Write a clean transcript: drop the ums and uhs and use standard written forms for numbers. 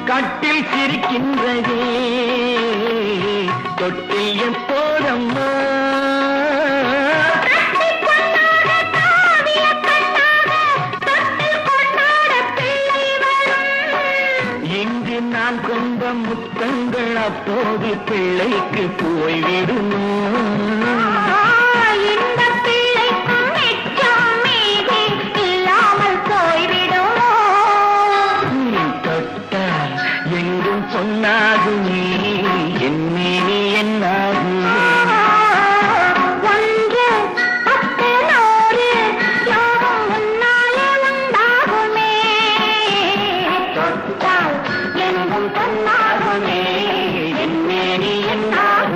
கட்டில் சிரிக்கின்றதே தொட்டில் எப்போதம்மா இங்கு நான் கொண்ட முத்தங்கள் அப்போது பிள்ளைக்கு போய்விடுமோ பொன்னாகுமே என்னே என்னாகுமே ஒன்று பத்து நூறு யோகம் முன்னாலே உண்டாகுமே தொட்டால் எங்கும் பொன்னாகுமே என்னே என்னாகுமே